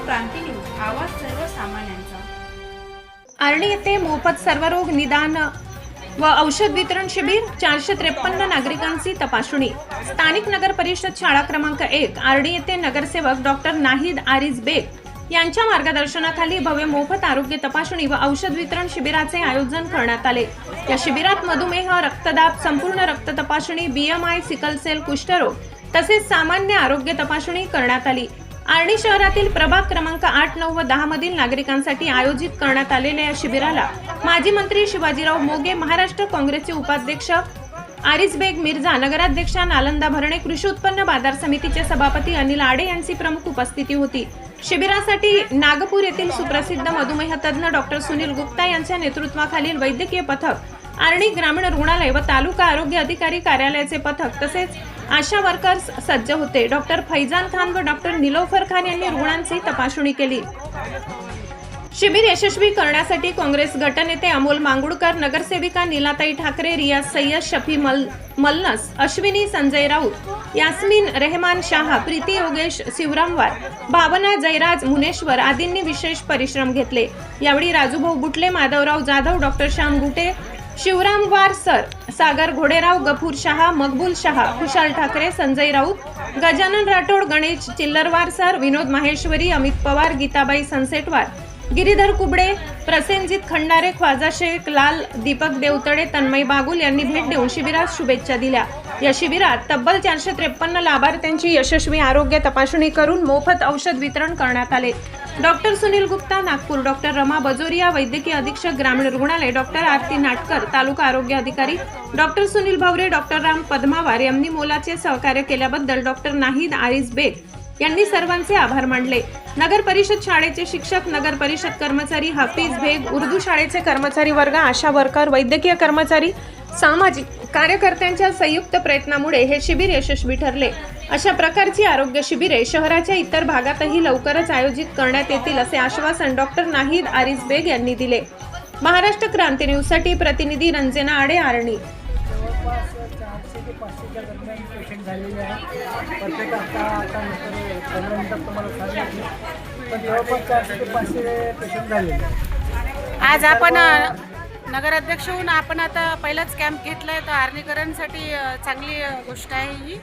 क्रांती news, आवाज सर्वसामान्यांचा। आर्णी येथे मोफत सर्वरोग निदान व औषध वितरण शिबिर, 453 नागरिकांची तपासणी। स्थानिक नगर परिषद शाळा क्रमांक 1 आर्णी येथे नगरसेवक डॉक्टर नाहिद आरिज बेग यांच्या मार्गदर्शनाखाली भव्य मोफत आरोग्य तपासणी व औषध वितरण शिबिराचे आयोजन करण्यात आले। या शिबिरात मधुमेह, रक्तदाब, संपूर्ण रक्त तपासणी, BMI, सिकल सेल, कुष्ठरोग तसेच सामान्य आरोग्य तपासणी करण्यात आली। आर्णी शहरातील प्रभाग क्रमांक 8, 9 व 10 मधील नागरिकांसाठी आयोजित करण्यात आलेल्या या शिबिराला माजी मंत्री शिवाजीराव मोगे, महाराष्ट्र काँग्रेसचे उपाध्यक्ष आरिज बेग मिर्झा, नगराध्यक्षा नालंदा भरणे, कृषी उत्पन्न बाजार समितीचे सभापती अनिल आडे यांची प्रमुख उपस्थिती होती। शिबिरासाठी नागपूर येथील सुप्रसिद्ध मधुमेह तज्ञ डॉक्टर सुनील गुप्ता यांच्या नेतृत्वाखालील वैद्यकीय पथक, आर्णी ग्रामीण रुग्णालय व तालुका आरोग्य अधिकारी कार्यालयाचे पथक तसेच आशा वर्कर्स सज्ज होते। डॉक्टर फैजान खान व डॉक्टर निलोफर खान यांनी रुग्णांची तपासणी केली। शिबिर यशस्वी करण्यासाठी काँग्रेस गटनेते अमोल मांगुळकर, नगरसेविका नीलाताई ठाकरे, रियाज सय्यद, शफी मलनस, अश्विनी संजय राऊत, यास्मीन रेहमान शाह, प्रीती योगेश शिवरामवार, भावना जयराज मुनेश्वर आदींनी विशेष परिश्रम घेतले। यावेळी राजूभाऊ बुटले, माधवराव जाधव, डॉक्टर श्याम गुटे, शिवरामवार सर, सागर घोडेराव, गफूर शहा, मकबूल शहा, खुशाल ठाकरे, संजय राऊत, गजानन राठोड, गणेश चिल्लरवार सर, विनोद माहेश्वरी, अमित पवार, गीताबाई सनसेटवार, गिरीधर कुबडे, प्रसेनजीत खंडारे, ख्वाजा शेख, लाल, दीपक देवतडे, तन्मय बागुल यांनी भेट देऊन शिबिरास शुभेच्छा दिल्या। या शिबिरात तब्बल 453 लाभार्थ्यांची यशस्वी आरोग्य तपासणी करून मोफत औषध वितरण करण्यात आले। डॉक्टर सुनील गुप्ता, नागपूर, डॉक्टर रमा बजोरिया, वैद्यकीय अधीक्षक ग्रामीण रुग्णालय, डॉक्टर आरती नाटकर, तालुका आरोग्य अधिकारी, डॉक्टर सुनील भावरे, डॉक्टर राम पद्मावार यांनी मोलाचे सहकार्य केल्याबद्दल डॉक्टर नाहिद आरिज बेग यांनी सर्वांचे आभार मानले। नगर परिषद शाळेचे शिक्षक, नगर परिषद कर्मचारी, हाफिज बेग, उर्दू शाळेचे कर्मचारी वर्ग, आशा वर्कर, वैद्यकीय कर्मचारी, सामाजिक कार्यकर्त्यांच्या संयुक्त प्रयत्नामुळे हे शिबिर यशस्वी ठरले। अशा प्रकारची आरोग्य शिबिरे शहराच्या इतर भागातही लवकरच आयोजित करण्यात येतील असे आश्वासन डॉक्टर नाहिद आरिज बेग यांनी दिले। महाराष्ट्र क्रांती न्यूजसाठी प्रतिनिधी रंजना आडे, आर्णी। जवळपास 400 ते 500च्या दरम्यान पेशंट झालेले आहे। प्रत्येक आता नंतर 15 मिनिटात तुम्हाला सांगितलं, पण जवळपास 400 ते 500 पेशंट झालेले। आज आपण नगराध्यक्ष होऊन आपण आता पहिलाच कॅम्प घेतला आहे, तर आर्णीकरांसाठी चांगली गोष्ट आहे ही।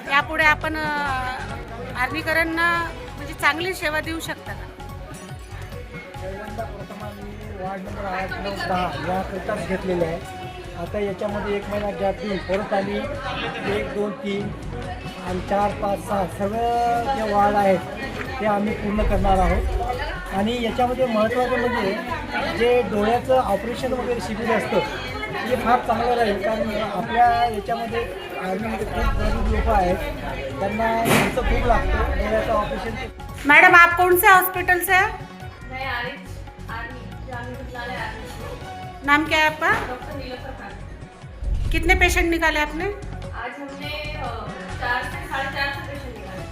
यापुढे आपण आर्णीकरांना म्हणजे चांगली सेवा देऊ शकता का? पहिल्यांदा प्रथम आम्ही वार्ड नंबर 8, 9, 10 या करिताच घेतलेले आहे। आता याच्यामध्ये 1 महिना गॅप देऊन परत आम्ही 1, 2, 3 आणि 4, 5, 6 सगळं जे वार्ड आहेत ते आम्ही पूर्ण करणार आहोत। आणि याच्यामध्ये महत्त्वाचं म्हणजे जे डोळ्याचं ऑपरेशन वगैरे शिबिर असतं ते फार चांगलं राहील, कारण आपल्या याच्यामध्ये आर्मीमध्ये खूप गरीब लोक आहेत, त्यांना खर्च खूप लागतो डोळ्याचं ऑपरेशन। मैडम, आप कौन से हॉस्पिटल से हैं? मैं आर्मी ग्रामीण रुग्णालय आर्मी। नाम क्या है आपका? डॉक्टर नीलोफर खान। कितने पेशेंट निकाले आपने? आज हमने 4 से 450 पेशेंट निकाले।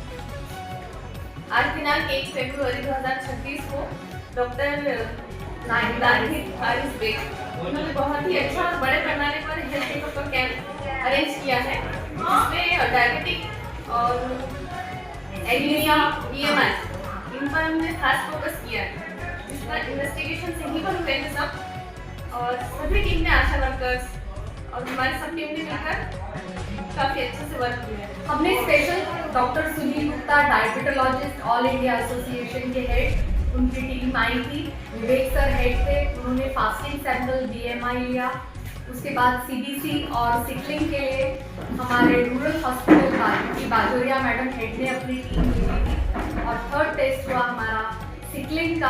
आज दिनांक 1 फरवरी 2026 को डॉक्टर नाहिद आरिज बेग उन्होंने बहुत ही अच्छा और बड़े पैमाने पर हेल्थ चेकअप का कैंप अरेंज किया है, जिसमें डायबिटिक और एनीमिया, BMI इन पर हमने खास फोकस किया है। इस पर इन्वेस्टिगेशन से ही पर हुए हैं सब, और सभी टीम ने, आशा वर्कर्स और हमारी सब टीम ने मिलकर काफ़ी अच्छे से वर्क किया है। हमने special doctor Sunil Gupta, diabetologist all India association के हेड, उनकी टीम आई थी। विवेक सर हेड थे, उन्होंने फास्टिंग सैंपल, BMI लिया। उसके बाद CBC और सिकलिंग के लिए हमारे रूरल हॉस्पिटल की बाजोरिया मैडम हेड ने अपनी टीम ली थी। और थर्ड टेस्ट हुआ हमारा सिकलिंग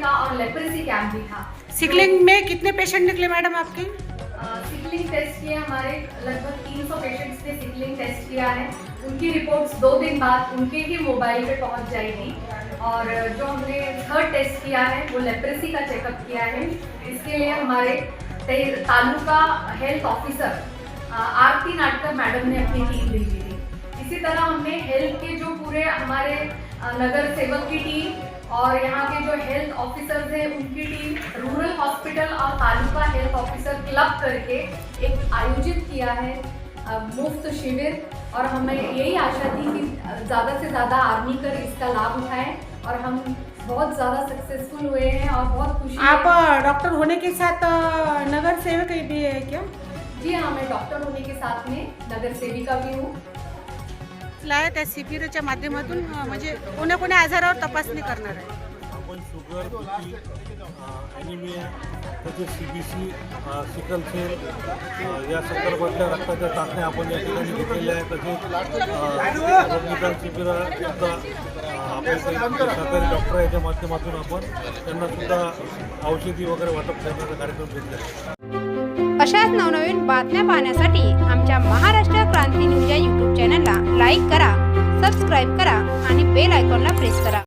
का और लेप्रेसी कैंप भी था। सिकलिंग में कितने पेशेंट निकले मैडम आपके? सिकलिंग टेस्ट किए हमारे लगभग 300 पेशेंट्स ने सिकलिंग टेस्ट किया है। उनकी रिपोर्ट्स 2 दिन बाद उनके ही मोबाइल पे पहुंच जाएगी। और जो हमने थर्ड टेस्ट किया है वो लेप्रेसी का चेकअप किया है। इसके लिए हमारे तालुका हेल्थ ऑफिसर आरती नाटकर मैडम ने अपनी टीम भेजी थी। इसी तरह हमने हेल्थ के जो पूरे हमारे नगर सेवक की टीम और यहाँ के जो हेल्थ ऑफिसर्स हैं उनकी टीम, रूरल हॉस्पिटल और तालुका हेल्थ ऑफिसर क्लब करके एक आयोजित किया है मुफ्त शिविर। और हमें यही आशा थी कि ज़्यादा से ज़्यादा आर्मी कर इसका लाभ उठाएं और हम बहुत ज़्यादा सक्सेसफुल हुए हैं और बहुत खुशी आप है। डॉक्टर होने के साथ नगर सेवक भी है क्या? जी हाँ, मैं डॉक्टर होने के साथ में नगर सेविका भी हूँ। त्या शिबिराच्या माध्यमातून म्हणजे कोणत्या आजारावर तपासणी करणार आहे? आपण शुगर, बीपी, ॲनिमिया, तसेच CBC, सिकल सेल या संदर्भातल्या रक्ताच्या चाचण्या आपण या ठिकाणी घेतलेल्या आहेत. तसेच रोगनिदान शिबिरासुद्धा आपले सरकारी डॉक्टर याच्या माध्यमातून आपण त्यांना सुद्धा औषधी वगैरे वाटप करण्याचा कार्यक्रम घेतला आहे. अशाच नवनवीन बातम्या पाहण्यासाठी आमच्या महाराष्ट्र क्रांती न्यूज या यूट्यूब चॅनलला लाईक करा, सबस्क्राईब करा आणि बेल आयकॉनला प्रेस करा.